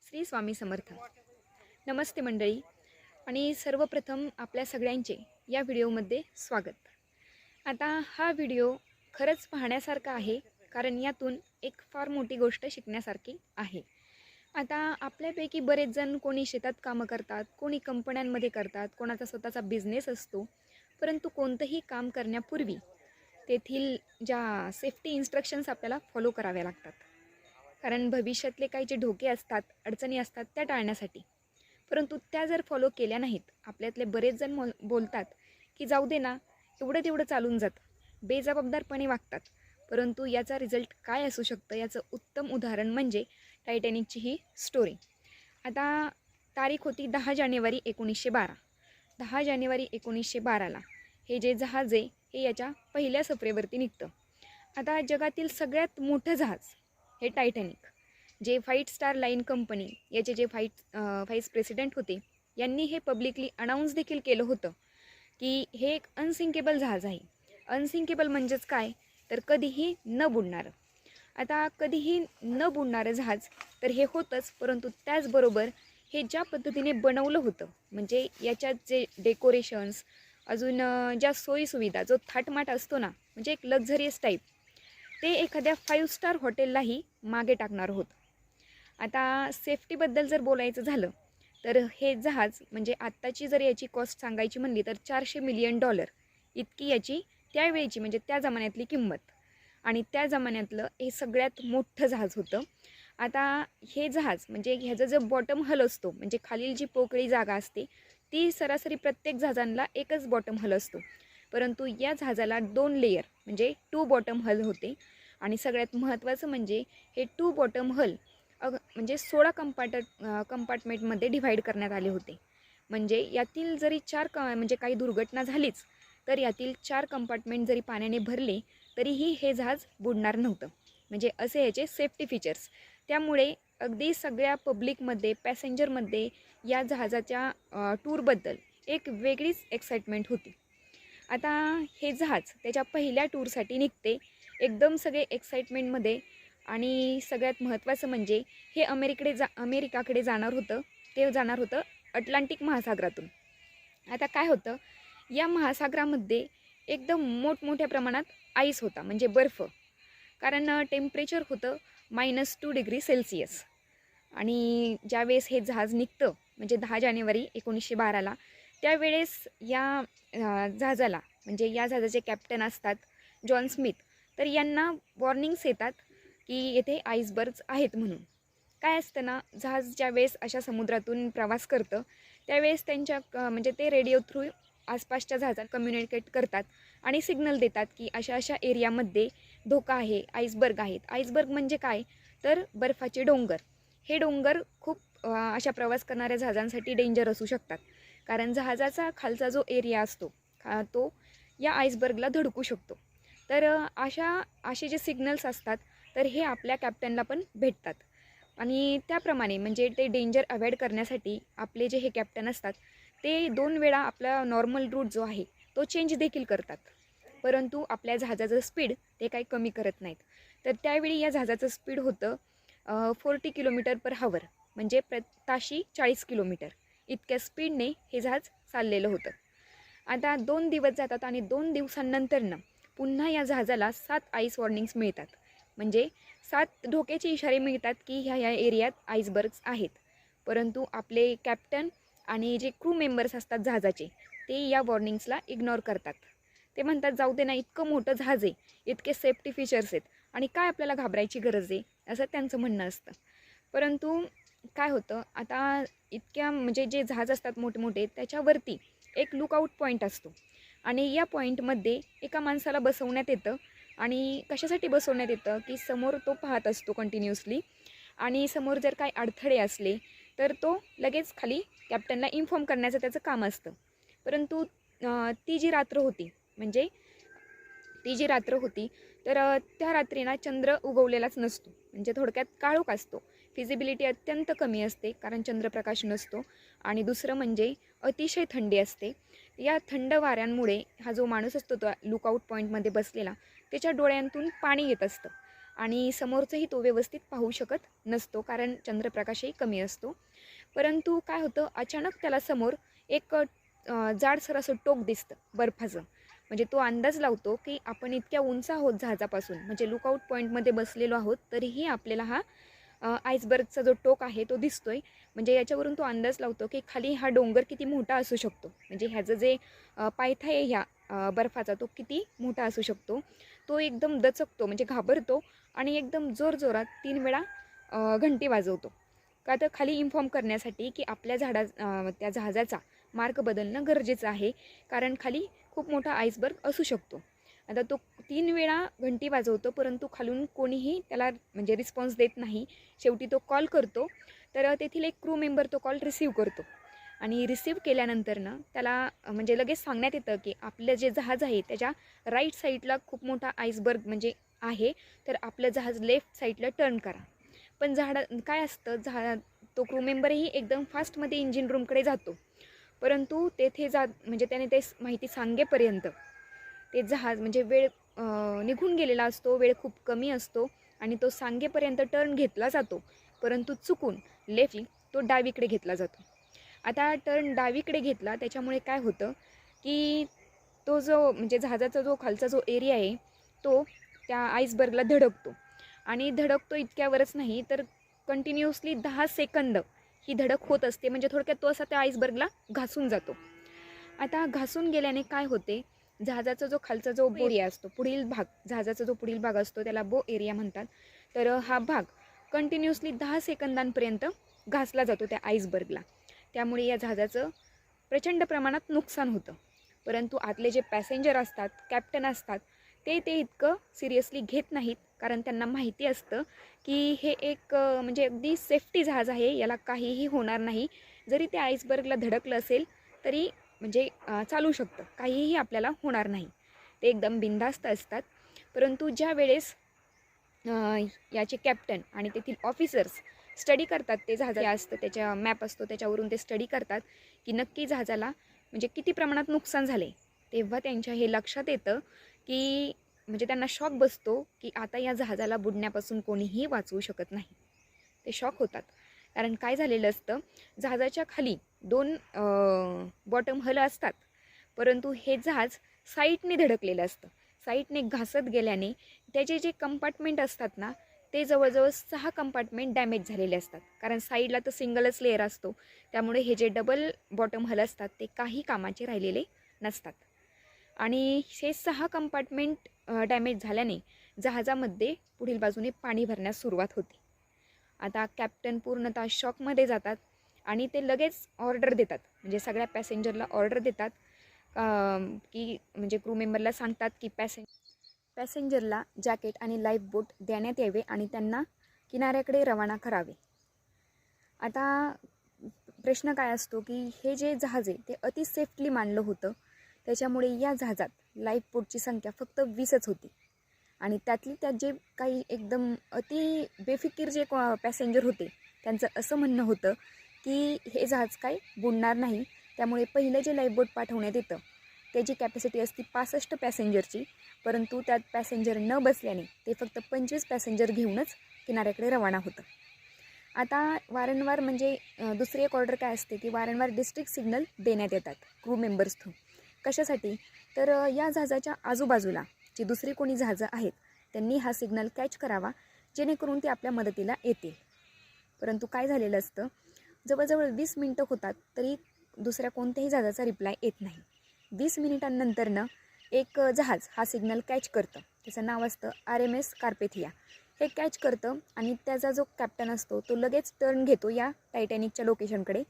श्री स्वामी समर्थ. नमस्ते मंडळी आणि सर्वप्रथम आपल्या सगळ्यांचे या व्हिडिओमध्ये स्वागत. आता हा व्हिडिओ खरंच पाहण्यासारखा आहे, कारण यातून एक फार मोठी गोष्ट शिकण्यासारखी आहे. आता आपल्यापैकी बरेच जण कोणी शेतात कामं करतात, कोणी कंपन्यांमध्ये करतात, कोणाचा स्वतःचा बिझनेस असतो. परंतु कोणतंही काम करण्यापूर्वी तेथील ज्या सेफ्टी इन्स्ट्रक्शन्स आपल्याला फॉलो कराव्या लागतात, कारण भविष्यातले काही जे धोके असतात, अडचणी असतात त्या टाळण्यासाठी. परंतु त्या जर फॉलो केल्या नाहीत, आपल्यातले बरेच जण बोलतात की जाऊ दे ना, एवढं तेवढं चालून जातं, बेजबाबदारपणे वागतात. परंतु याचा रिझल्ट काय असू शकतं याचं उत्तम उदाहरण म्हणजे टायटॅनिकची ही स्टोरी. आता तारीख होती 10 जानेवारी 1912. 10 जानेवारी 1912ला हे जे जहाज आहे हे याच्या पहिल्या सफरेवरती निघतं. आता जगातील सगळ्यात मोठं जहाज हे टायटॅनिक, जे व्हाईट स्टार लाईन कंपनी याचे जे व्हाईस प्रेसिडेंट होते, यांनी हे पब्लिकली अनाऊन्स देखील केलं होतं की हे एक अनसिंकेबल जहाज आहे. अनसिंकेबल म्हणजेच काय, तर कधीही न बुडणारं. आता कधीही न बुडणारं जहाज तर हे होतंच, परंतु त्याचबरोबर हे ज्या पद्धतीने बनवलं होतं, म्हणजे याच्यात जे डेकोरेशन्स, अजून ज्या सोयीसुविधा, जो थाटमाट असतो ना, म्हणजे एक लक्झरियस टाईप, ते एखाद्या 5 स्टार हॉटेललाही मागे टाकणार होतं. आता सेफ्टीबद्दल जर बोलायचं झालं तर हे जहाज, म्हणजे आत्ताची जर याची कॉस्ट सांगायची म्हणली तर $400 मिलियन इतकी याची त्यावेळीची, म्हणजे त्या जमान्यातली किंमत. आणि त्या जमान्यातलं हे सगळ्यात मोठं जहाज होतं. आता हे जहाज, म्हणजे ह्याचं जो बॉटम हल असतो, म्हणजे खालील जी पोकळी जागा असते, ती सरासरी प्रत्येक जहाजांना एकच बॉटम हल असतो. परंतु या जहाजाला 2 लेयर, म्हणजे 2 बॉटम हल होते. आणि सगळ्यात महत्त्वाचं म्हणजे हे 2 बॉटम हल म्हणजे 16 कंपार्टमेंटमध्ये डिव्हाइड करण्यात आले होते. म्हणजे यातील जरी म्हणजे काही दुर्घटना झालीच, तर यातील 4 कंपार्टमेंट जरी पाण्याने भरले तरीही हे जहाज बुडणार नव्हतं. म्हणजे असे याचे सेफ्टी फीचर्स. त्यामुळे अगदी सगळ्या पब्लिकमध्ये, पॅसेंजरमध्ये या जहाजाच्या टूरबद्दल एक वेगळीच एक्साइटमेंट होती. आता हे जहाज त्याच्या पहिल्या टूरसाठी निघते, एकदम सगळे एक्साइटमेंटमध्ये. आणि सगळ्यात महत्त्वाचं म्हणजे हे अमेरिकाकडे जाणार होतं. ते जाणार होतं अटलांटिक महासागरातून. आता काय होतं, या महासागरामध्ये एकदम मोठमोठ्या प्रमाणात आईस होता, म्हणजे बर्फ. कारण टेम्परेचर होतं -2 डिग्री सेल्सिअस. आणि ज्यावेळेस हे जहाज निघतं, म्हणजे 10 जानेवारी 1912ला, त्यावेळेस या जहाजाला, म्हणजे या जहाजाचे कॅप्टन असतात जॉन स्मिथ, तर यांना वॉर्निंग्स येतात की येथे आईसबर्ग्स आहेत म्हणून. काय असतं ना, जहाज ज्यावेळेस अशा समुद्रातून प्रवास करतं त्यावेळेस त्यांच्या म्हणजे ते रेडिओ थ्रू आसपासच्या जहाजात कम्युनिकेट करतात आणि सिग्नल देतात की अशा अशा एरियामध्ये धोका आहे, आईसबर्ग आहेत. आईसबर्ग म्हणजे काय, तर बर्फाचे डोंगर. हे डोंगर खूप अशा प्रवास करणाऱ्या जहाजांसाठी डेंजर असू शकतात, कारण जहाजाचा खालचा जो एरिया असतो तो या आईसबर्गला धडकू शकतो. तर असे जे सिग्नल्स असतात, तर हे आपल्या कॅप्टनला पण भेटतात. आणि त्याप्रमाणे, म्हणजे ते डेंजर अवॉइड करण्यासाठी आपले जे हे कॅप्टन असतात ते 2 वेळा आपला नॉर्मल रूट जो आहे तो चेंज देखील करतात. परंतु आपल्या जहाजाचं स्पीड ते काही कमी करत नाहीत. तर त्यावेळी या जहाजाचं स्पीड होतं 40 km/h, म्हणजे ताशी 40 किलोमीटर. इतक्या स्पीडने हे जहाज चाललेलं होतं. आता 2 दिवस जातात आणि 2 दिवसांनंतरनं पुन्हा या जहाजाला 7 आईस वॉर्निंग्स मिळतात. म्हणजे 7 धोक्याचे इशारे मिळतात की ह्या एरियात आईसबर्ग्स आहेत. परंतु आपले कॅप्टन आणि जे क्रू मेंबर्स असतात जहाजाचे, ते या वॉर्निंग्सला इग्नोर करतात. ते म्हणतात जाऊ दे ना, इतकं मोठं जहाज आहे, इतके सेफ्टी फीचर्स आहेत, आणि काय आपल्याला घाबरायची गरज आहे, असं त्यांचं म्हणणं असतं. परंतु काय होतं, आता इतक्या, म्हणजे जे जहाज असतात मोठमोठे, त्याच्यावरती एक लुकआउट पॉईंट असतो. आणि या पॉईंटमध्ये एका माणसाला बसवण्यात येतं. आणि कशासाठी बसवण्यात येतं की समोर तो पाहत असतो कंटिन्युअसली, आणि समोर जर काही अडथळे असले तर तो लगेच खाली कॅप्टनला इन्फॉर्म करण्याचं त्याचं काम असतं. परंतु ती जी रात्र होती, म्हणजे ती जी रात्र होती, तर त्या रात्रीना चंद्र उगवलेलाच नसतो, म्हणजे थोडक्यात काळोख असतो. फिजिबिलिटी अत्यंत कमी असते, कारण चंद्रप्रकाश नसतो. आणि दुसरं म्हणजे अतिशय थंडी असते. या थंड वाऱ्यांमुळे हा जो माणूस असतो तो लुकआउट पॉईंटमध्ये बसलेला, त्याच्या डोळ्यांतून पाणी येत असतं. आणि समोरचंही तो व्यवस्थित पाहू शकत नसतो, कारण चंद्रप्रकाशही कमी असतो. परंतु काय होतं, अचानक त्याला समोर एक जाडसर असं टोक दिसतं बर्फाचं. म्हणजे तो अंदाज लावतो की आपण इतक्या उंच आहोत जहाजापासून, म्हणजे लुकआउट पॉईंटमध्ये बसलेलो आहोत, तरीही आपल्याला हा आईसबर्गचा जो टोक आहे तो दिसतोय. म्हणजे याच्यावरून तो अंदाज लावतो की खाली हा डोंगर किती मोठा असू शकतो. म्हणजे ह्याचं जे पायथा आहे ह्या बर्फाचा, तो किती मोठा असू शकतो. तो एकदम दचकतो, म्हणजे घाबरतो आणि एकदम जोरजोरात 3 वेळा घंटी वाजवतो. का तर खाली इन्फॉर्म करण्यासाठी की आपल्या त्या जहाजाचा मार्ग बदलणं गरजेचं आहे, कारण खाली खूप मोठा आईसबर्ग असू शकतो. आता तो 3 वेळा घंटी वाजवतो, परंतु खालून कोणीही त्याला म्हणजे रिस्पॉन्स देत नाही. शेवटी तो कॉल करतो. तर तेथील एक क्रू मेंबर तो कॉल रिसीव्ह करतो आणि रिसीव्ह केल्यानंतर ना त्याला म्हणजे लगेच सांगण्यात येतं की आपलं जे जहाज आहे त्याच्या राईट साईडला खूप मोठा आईसबर्ग म्हणजे आहे, तर आपलं जहाज लेफ्ट साईडला टर्न करा. पण काय असतं, तो क्रू मेंबरही एकदम फास्टमध्ये इंजिन रूमकडे जातो. परंतु तेथे म्हणजे त्याने ते माहिती सांगेपर्यंत ते जहाज म्हणजे वेळ निघून गेलेला असतो, वेळ खूप कमी असतो आणि तो सांगेपर्यंत टर्न घेतला जातो, परंतु चुकून लेफ्ट तो डावीकडे घेतला जातो. आता टर्न डावीकडे घेतला त्याच्यामुळे काय होतं की तो जो म्हणजे जहाजाचा जो खालचा जो एरिया आहे तो त्या आईसबर्गला धडकतो आणि धडकतो इतक्यावरच नाही, तर कंटिन्युअसली 10 सेकंद ही धडक होत असते. म्हणजे थोडक्यात तो असा त्या आईसबर्गला घासून जातो. आता घासून गेल्याने काय होते, जहाजाचा जो खालचा जो एरिया असतो, पुढील भाग, जहाजाचा जो पुढील भाग असतो त्याला बो एरिया म्हणतात. तर हा भाग कंटिन्युअसली 10 सेकंदांपर्यंत घासला जातो त्या आईसबर्गला. त्यामुळे या जहाजाचं प्रचंड प्रमाणात नुकसान होतं. परंतु आतले जे पॅसेंजर असतात, कॅप्टन असतात, ते इतकं सिरियसली घेत नाहीत, कारण त्यांना माहिती असतं की हे एक म्हणजे अगदी सेफ्टी जहाज आहे, याला काहीही होणार नाही. जरी ते आईसबर्गला धडकलं असेल तरी म्हणजे चालू शकतं, काहीही आपल्याला होणार नाही. ते एकदम बिनधास्त असतात. परंतु ज्या वेळेस याचे कॅप्टन आणि तेथील ऑफिसर्स स्टडी करतात, ते जहाज असतं त्याच्या मॅप असतो त्याच्यावरून ते स्टडी करतात की नक्की जहाजाला म्हणजे किती प्रमाणात नुकसान झाले, तेव्हा त्यांच्या हे लक्षात येतं की म्हणजे त्यांना शॉक बसतो की आता या जहाजाला बुडण्यापासून कोणीही वाचवू शकत नाही. ते शॉक होतात, कारण काय झालेलं असतं, जहाजाच्या खाली 2 बॉटम हल असतात, परंतु हे जहाज साईडने धडकलेलं असतं. साईडने घासत गेल्याने त्याचे जे कंपार्टमेंट असतात ना, ते जवळजवळ 6 कंपार्टमेंट डॅमेज झालेले असतात. कारण साईडला तर सिंगलच लेअर असतो, त्यामुळे हे जे डबल बॉटम हल असतात ते काही कामाचे राहिलेले नसतात. आणि हे 6 कंपार्टमेंट डॅमेज झाल्याने जहाजामध्ये पुढील बाजूने पाणी भरण्यास सुरुवात होते. आता कॅप्टन पूर्णतः शॉकमध्ये जातात आणि ते लगेच ऑर्डर देतात, म्हणजे सगळ्या पॅसेंजरला ऑर्डर देतात की म्हणजे क्रू मेंबरला सांगतात की पॅसेंजरला जॅकेट आणि लाईफ बोट देण्यात यावे आणि त्यांना किनाऱ्याकडे रवाना करावे. आता प्रश्न काय असतो की हे जे जहाज आहे ते अति सेफ्टली मानलं होतं, त्याच्यामुळे या जहाजात लाईफ बोटची संख्या फक्त 20च होती. आणि त्यात जे काही एकदम अति बेफिकीर जे पॅसेंजर होते, त्यांचं असं म्हणणं होतं की हे जहाज काय बुडणार नाही. त्यामुळे पहिलं जे लाईफ बोट पाठवण्यात येतं त्याची कॅपॅसिटी असते 65 पॅसेंजरची, परंतु त्यात पॅसेंजर न बसल्याने ते फक्त 25 पॅसेंजर घेऊनच किनाऱ्याकडे रवाना होतं. आता वारंवार म्हणजे दुसरी एक ऑर्डर काय असते की वारंवार डिस्ट्रिक्ट सिग्नल देण्यात येतात क्रू मेंबर्स थ्रू. कशासाठी, तर या जहाजाच्या आजूबाजूला जी दुसरी कोणी जहाजं आहेत त्यांनी हा सिग्नल कॅच करावा, जेणेकरून ते आपल्या मदतीला येतील. परंतु काय झालेलं असतं, जवळजवळ 20 मिनटं होतात तरी दुसऱ्या कोणत्याही जहाजाचा रिप्लाय येत नाही. 20 मिनिटांनंतरनं एक जहाज हा सिग्नल कॅच करतं, त्याचं नाव असतं RMS कार्पेथिया. हे कॅच करतं आणि त्याचा जो कॅप्टन असतो तो लगेच टर्न घेतो या टायटॅनिकच्या लोकेशनकडे.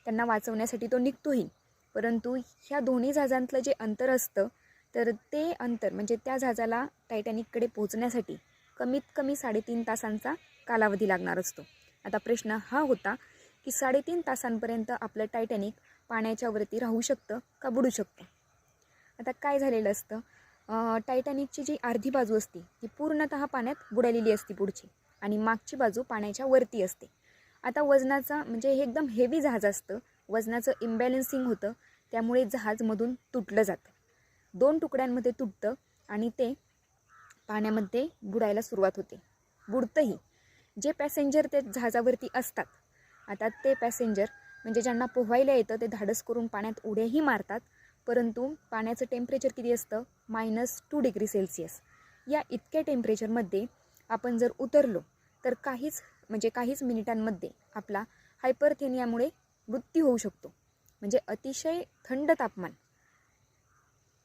त्यांना वाचवण्यासाठी तो निघतोही. परंतु ह्या दोन्ही जहाजांतलं जे अंतर असतं, तर ते अंतर म्हणजे त्या जहाजाला टायटॅनिककडे पोहोचण्यासाठी कमीत कमी 3.5 तासांचा कालावधी लागणार असतो. आता प्रश्न हा होता की 3.5 तासांपर्यंत आपलं टायटॅनिक पाण्याच्या वरती राहू शकतं का बुडू शकतं. आता काय झालेलं असतं, टायटॅनिकची जी अर्धी बाजू असते ती पूर्णतः पाण्यात बुडालेली असते पुढची, आणि मागची बाजू पाण्याच्या वरती असते. आता वजनाचा म्हणजे हे एकदम हेवी जहाज असतं, वजनाचं इम्बॅलन्सिंग होतं, त्यामुळे जहाजमधून तुटलं जातं. 2 तुकड्यांमध्ये तुटतं आणि ते पाण्यामध्ये बुडायला सुरुवात होते. बुडतंही. जे पॅसेंजर ते जहाजावरती असतात, आता ते पॅसेंजर म्हणजे ज्यांना पोहायला येतं ते धाडस करून पाण्यात उड्याही मारतात, परंतु पाण्याचं टेम्परेचर किती असतं? -2 डिग्री सेल्सिअस. या इतक्या टेम्परेचरमध्ये आपण जर उतरलो तर काहीच मिनिटांमध्ये आपला हायपरथेनियामुळे मृत्यू होऊ शकतो. म्हणजे अतिशय थंड तापमान.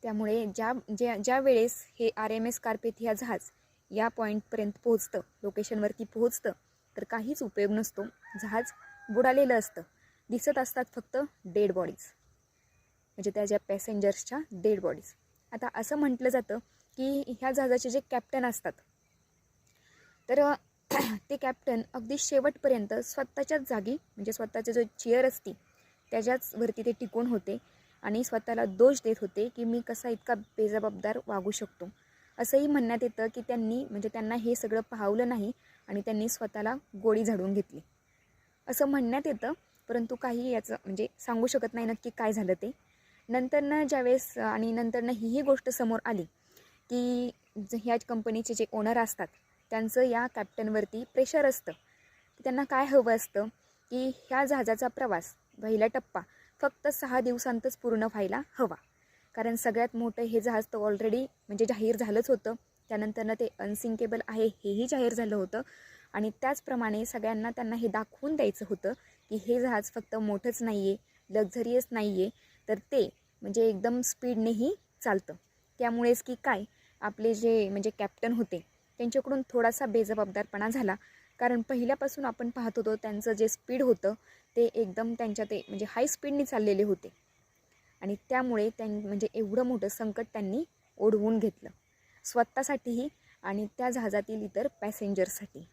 त्यामुळे ज्या वेळेस हे RMS कार्पेथिया जहाज या पॉईंटपर्यंत पोहोचतं, लोकेशनवरती पोहोचतं, तर काहीच उपयोग नसतो. जहाज बुडालेलं असतं. दिसत असतात फक्त डेड बॉडीज, म्हणजे त्या ज्या पॅसेंजर्सच्या डेड बॉडीज. आता असं म्हटलं जातं की ह्या जहाजाचे जे कॅप्टन असतात, तर ते कॅप्टन अगदी शेवटपर्यंत स्वतःच्याच जागी, म्हणजे स्वतःची जो चेअर असती त्याच्याच वरती ते टिकून होते आणि स्वतःला दोष देत होते की मी कसा इतका बेजबाबदार वागू शकतो. असंही म्हणण्यात येतं की त्यांना हे सगळं पाहवलं नाही आणि त्यांनी स्वतःला गोळी झाडून घेतली असं म्हणण्यात येतं. परंतु काही याचं म्हणजे सांगू शकत नाही नक्की काय झालं ते. नंतरनं ही गोष्ट समोर आली की ह्या कंपनीचे जे ओनर असतात त्यांचं या कॅप्टनवरती प्रेशर असतं. त्यांना काय हवं असतं की ह्या जहाजाचा प्रवास, पहिला टप्पा फक्त 6 दिवसांतच पूर्ण व्हायला हवा. कारण सगळ्यात मोठं हे जहाज तर ऑलरेडी म्हणजे जाहीर झालंच होतं. त्यानंतरनं ते अनसिंकेबल आहे हेही जाहीर झालं होतं. आणि त्याचप्रमाणे सगळ्यांना त्यांना हे दाखवून द्यायचं होतं की हे जहाज फक्त मोठंच नाही आहे, लक्झरियस नाही आहे, तर ते म्हणजे एकदम स्पीडनेही चालतं. त्यामुळेच की काय, आपले जे म्हणजे कॅप्टन होते त्यांच्याकडून थोडासा बेजबाबदारपणा झाला. कारण पहिल्यापासून आपण पाहत होतो त्यांचं जे स्पीड होतं ते एकदम ते म्हणजे हाय स्पीडने चाललेले होते. आणि त्यामुळे म्हणजे एवढं मोठं संकट त्यांनी ओढवून घेतलं, स्वतःसाठीही आणि त्या जहाजातील इतर पॅसेंजर्ससाठी.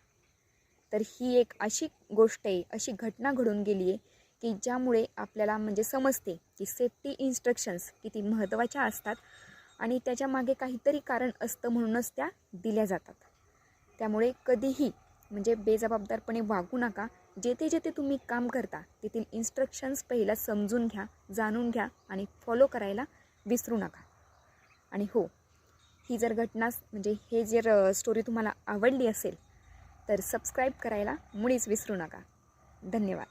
तर ही एक अशी गोष्ट आहे, अशी घटना घडून गेली आहे की ज्यामुळे आपल्याला म्हणजे समजते की सेफ्टी इन्स्ट्रक्शन्स किती महत्त्वाच्या असतात आणि त्याच्यामागे काहीतरी कारण असतं म्हणूनच त्या दिल्या जातात. त्यामुळे कधीही म्हणजे बेजबाबदारपणे वागू नका. जेथे तुम्ही काम करता तेथील इन्स्ट्रक्शन्स पहिला समजून घ्या, जाणून घ्या आणि फॉलो करायला विसरू नका. आणि हो, ही जर घटना म्हणजे हे जर स्टोरी तुम्हाला आवडली असेल तर सबस्क्राईब करायला मुळीच विसरू नका. धन्यवाद.